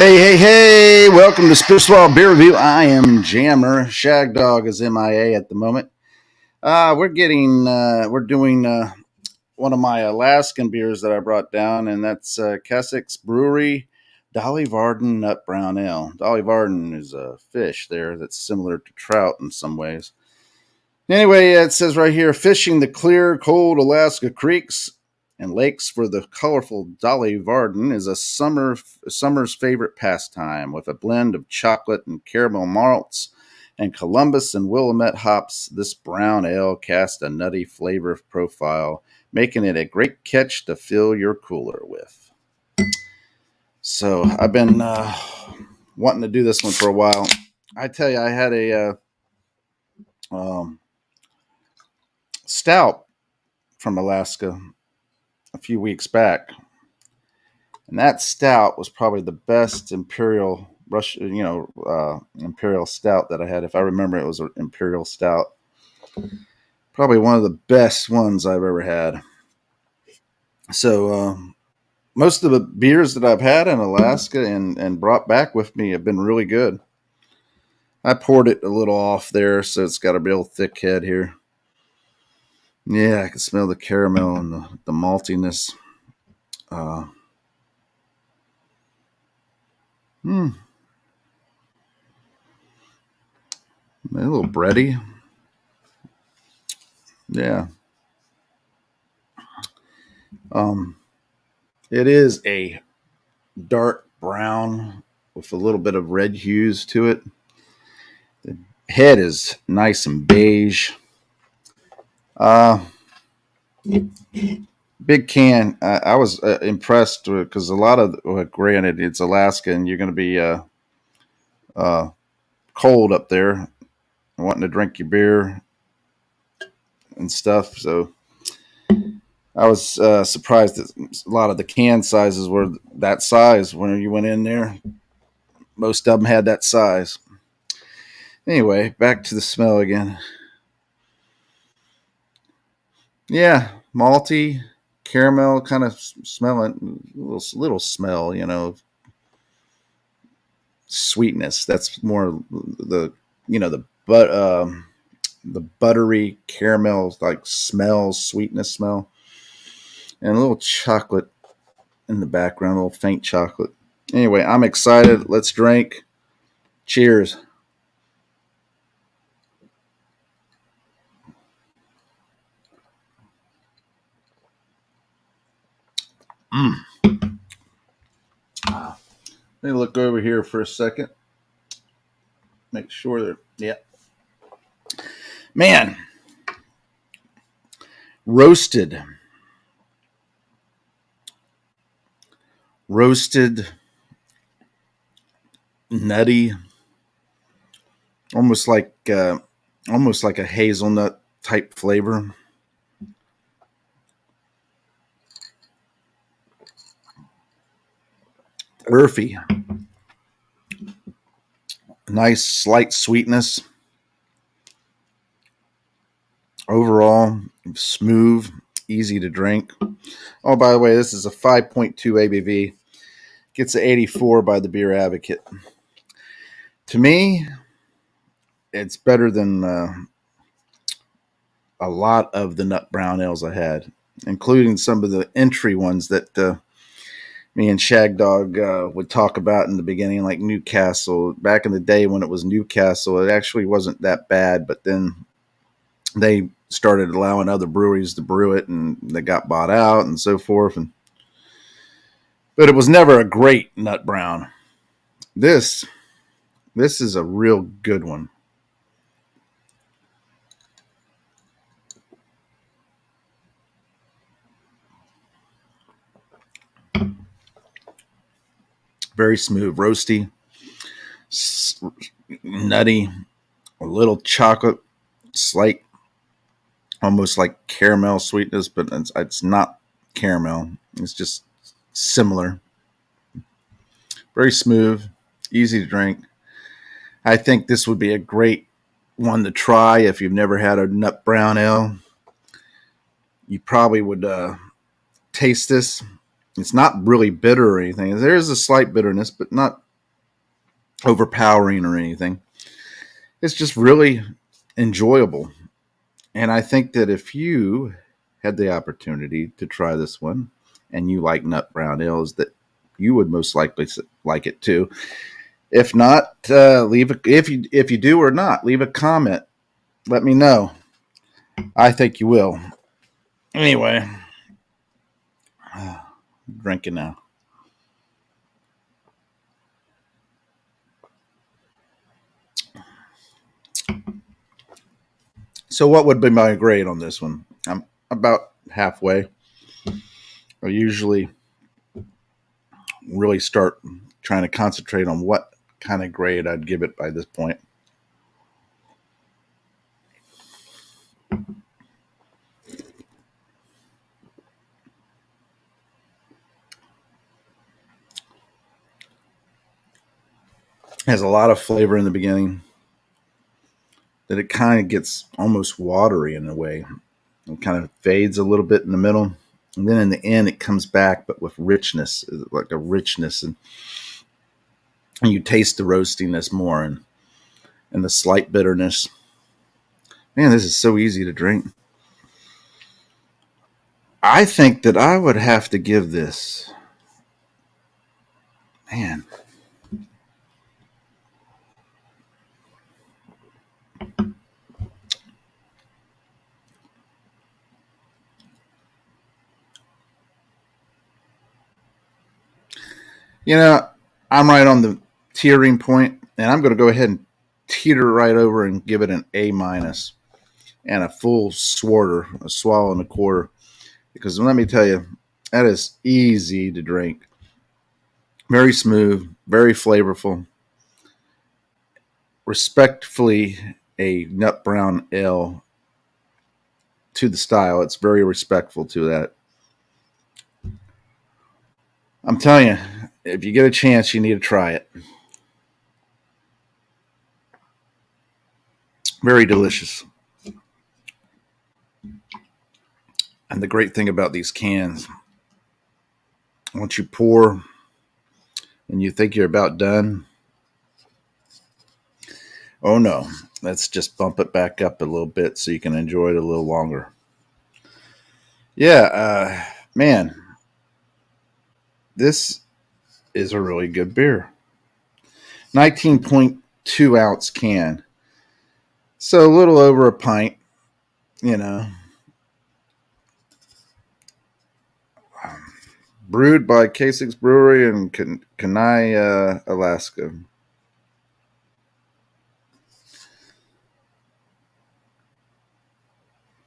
Hey! Welcome to Spitball Beer Review. I am Jammer. Shagdog is MIA at the moment. We're doing one of my Alaskan beers that I brought down, and that's Kassik's Brewery Dolly Varden Nut Brown Ale. Dolly Varden is a fish there that's similar to trout in some ways. Anyway, it says right here, fishing the clear, cold Alaska creeks and lakes for the colorful Dolly Varden is a summer's favorite pastime. With a blend of chocolate and caramel malts and Columbus and Willamette hops, this brown ale casts a nutty flavor profile, making it a great catch to fill your cooler with. So I've been wanting to do this one for a while. I tell you, I had a stout from Alaska a few weeks back, and that stout was probably the best imperial imperial stout that I had. If I remember, it was an imperial stout, probably one of the best ones I've ever had. So most of the beers that I've had in Alaska and brought back with me have been really good. I poured it a little off there, so it's got a real thick head here. Yeah, I can smell the caramel and the maltiness. A little bready. Yeah. It is a dark brown with a little bit of red hues to it. The head is nice and beige. Big can. I was impressed because a lot of, granted, it's Alaska and you're going to be cold up there, wanting to drink your beer and stuff. So I was surprised that a lot of the can sizes were that size when you went in there. Most of them had that size. Anyway, back to the smell again. Yeah, malty, caramel kind of smelling, little smell, sweetness. That's more the buttery caramel like sweetness smell, and a little chocolate in the background, a little faint chocolate. Anyway, I'm excited. Let's drink. Cheers. Let me look over here for a second. Make sure that, yeah. Man, roasted, nutty, almost like a hazelnut type flavor. Earthy, nice slight sweetness. Overall, smooth, easy to drink. Oh, by the way, this is a 5.2 ABV. Gets an 84 by the Beer Advocate. To me, it's better than a lot of the nut brown ales I had, including some of the entry ones that me and Shagdog would talk about in the beginning, like Newcastle. Back in the day when it was Newcastle, it actually wasn't that bad, but then they started allowing other breweries to brew it, and they got bought out and so forth. But it was never a great nut brown. This is a real good one. Very smooth, roasty, nutty, a little chocolate, slight, almost like caramel sweetness, but it's not caramel. It's just similar. Very smooth, easy to drink. I think this would be a great one to try if you've never had a nut brown ale. You probably would taste this. It's not really bitter or anything. There is a slight bitterness, but not overpowering or anything. It's just really enjoyable. And I think that if you had the opportunity to try this one and you like nut brown ales, that you would most likely like it too. If not, if you do or not, leave a comment. Let me know. I think you will. Anyway, drinking now. So, what would be my grade on this one? I'm about halfway. I usually really start trying to concentrate on what kind of grade I'd give it by this point. It has a lot of flavor in the beginning, that it kind of gets almost watery in a way. It kind of fades a little bit in the middle. And then in the end, it comes back, but with richness, like a richness. And you taste the roastiness more and the slight bitterness. Man, this is so easy to drink. I think that I would have to give this, man, you know, I'm right on the teetering point, and I'm going to go ahead and teeter right over and give it an A minus and a full swarter, a swallow and a quarter. Because let me tell you, that is easy to drink. Very smooth, very flavorful. Respectfully, a nut brown ale to the style. It's very respectful to that. I'm telling you, if you get a chance, you need to try it. Very delicious. And the great thing about these cans, once you pour and you think you're about done, oh no, let's just bump it back up a little bit so you can enjoy it a little longer. Yeah, man, this is a really good beer. 19.2 ounce can. So a little over a pint, you know. Brewed by Kassik's Brewery in Kenai, Alaska.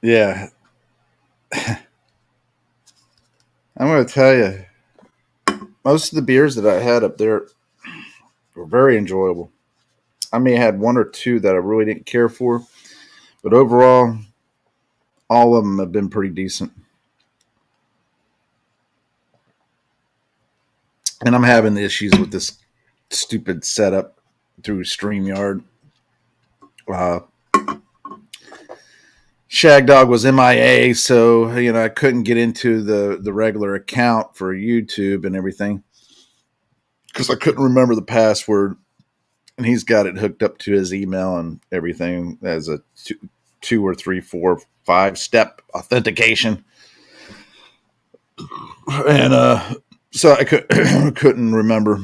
Yeah, I'm going to tell you, most of the beers that I had up there were very enjoyable. I may have had one or two that I really didn't care for, but overall, all of them have been pretty decent. And I'm having issues with this stupid setup through StreamYard. Uh, Shagdog was MIA, so I couldn't get into the regular account for YouTube and everything because I couldn't remember the password. And he's got it hooked up to his email and everything as a two or three, 4, 5 step authentication. And so I couldn't remember,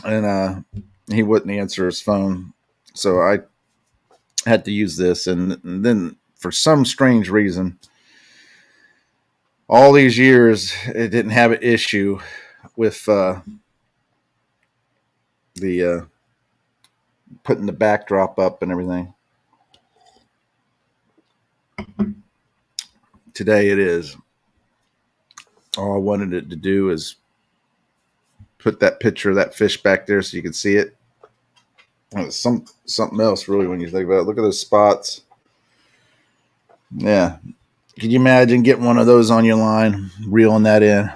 and he wouldn't answer his phone, so I had to use this. And then for some strange reason, all these years it didn't have an issue with the putting the backdrop up and everything. Today it is. All I wanted it to do is put that picture of that fish back there so you can see it. It's something else, really, when you think about it. Look at those spots. Yeah. Can you imagine getting one of those on your line, reeling that in?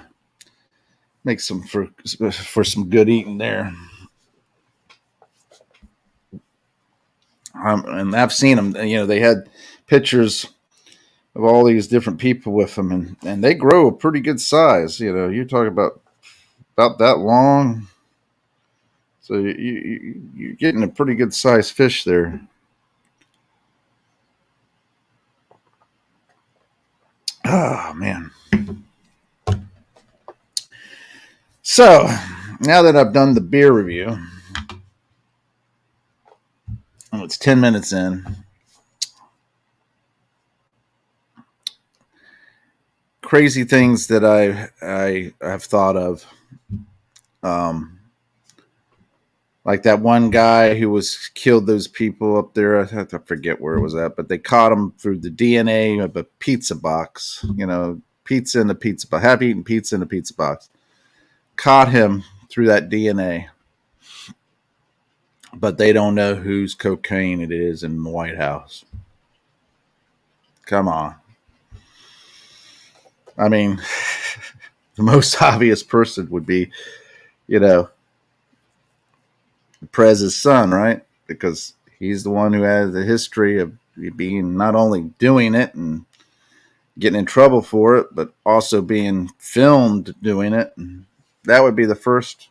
Make some for some good eating there. And I've seen them. They had pictures of all these different people with them, and they grow a pretty good size. You're talking about that long. So you're getting a pretty good sized fish there. Oh, man. So now that I've done the beer review, it's 10 minutes in. Crazy things that I have thought of. Like that one guy who was killed those people up there. I forget where it was at, but they caught him through the DNA of a pizza box. You know, pizza in the pizza box. Have eaten pizza in a pizza box. Caught him through that DNA, but they don't know whose cocaine it is in the White House. Come on. I mean, the most obvious person would be, you know, the Prez's son, right? Because he's the one who has the history of being not only doing it and getting in trouble for it, but also being filmed doing it. And that would be the first.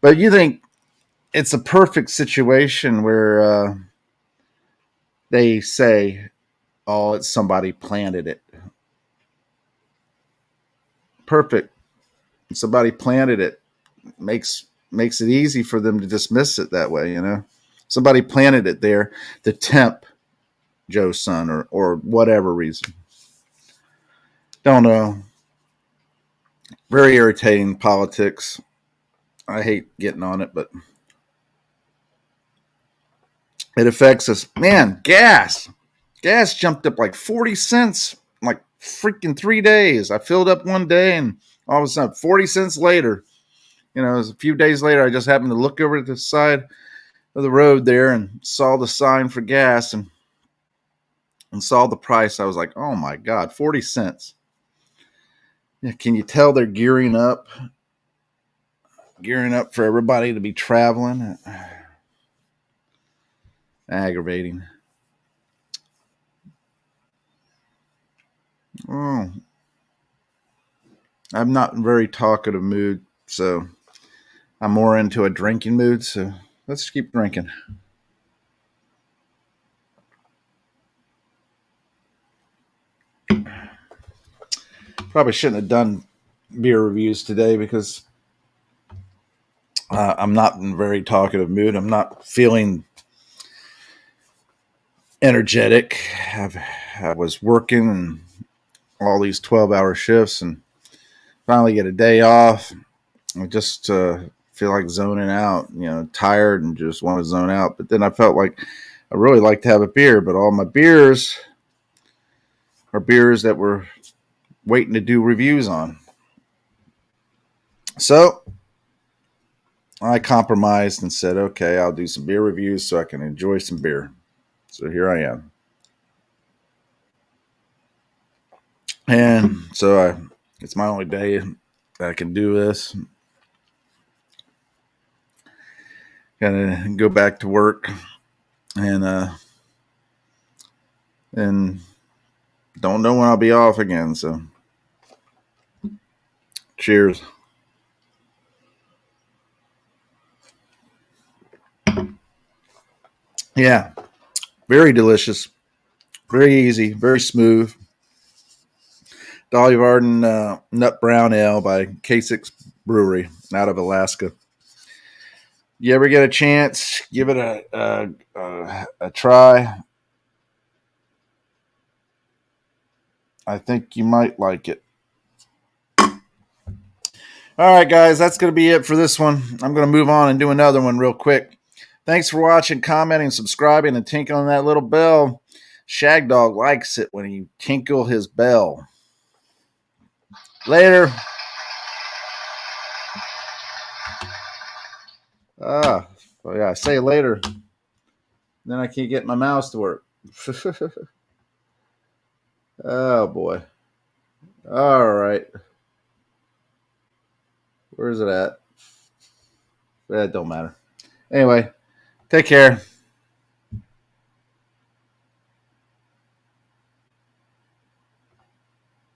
But you think it's a perfect situation where they say, "Oh, it's somebody planted it." Perfect. Somebody planted it. Makes it easy for them to dismiss it that way. You know, somebody planted it there to tempt Joe's son or whatever reason. Don't know. Very irritating politics. I hate getting on it, but it affects us. Man, gas. Gas jumped up like 40 cents like freaking 3 days. I filled up one day and all of a sudden 40 cents later, you know, it was a few days later, I just happened to look over to the side of the road there and saw the sign for gas and saw the price. I was like, oh my God, 40 cents. Yeah, can you tell they're gearing up for everybody to be traveling? Aggravating. Oh, I'm not in a very talkative mood, so I'm more into a drinking mood. So let's keep drinking. Probably shouldn't have done beer reviews today because I'm not in a very talkative mood. I'm not feeling energetic. I was working all these 12-hour shifts and finally get a day off. I just feel like zoning out, you know, tired and just want to zone out. But then I felt like I really like to have a beer, but all my beers are beers that we're waiting to do reviews on. So I compromised and said, okay, I'll do some beer reviews so I can enjoy some beer. So here I am. And so it's my only day that I can do this. Gotta go back to work and don't know when I'll be off again. So cheers. Yeah, very delicious, very easy, very smooth. Dolly Varden Nut Brown Ale by Kassik Brewery out of Alaska. You ever get a chance, give it a try. I think you might like it. All right, guys, that's going to be it for this one. I'm going to move on and do another one real quick. Thanks for watching, commenting, subscribing, and tinkling that little bell. Shagdog likes it when you tinkle his bell. Later. Oh yeah, I say later. Then I can't get my mouse to work. Oh boy. All right. Where's it at? That don't matter. Anyway, take care.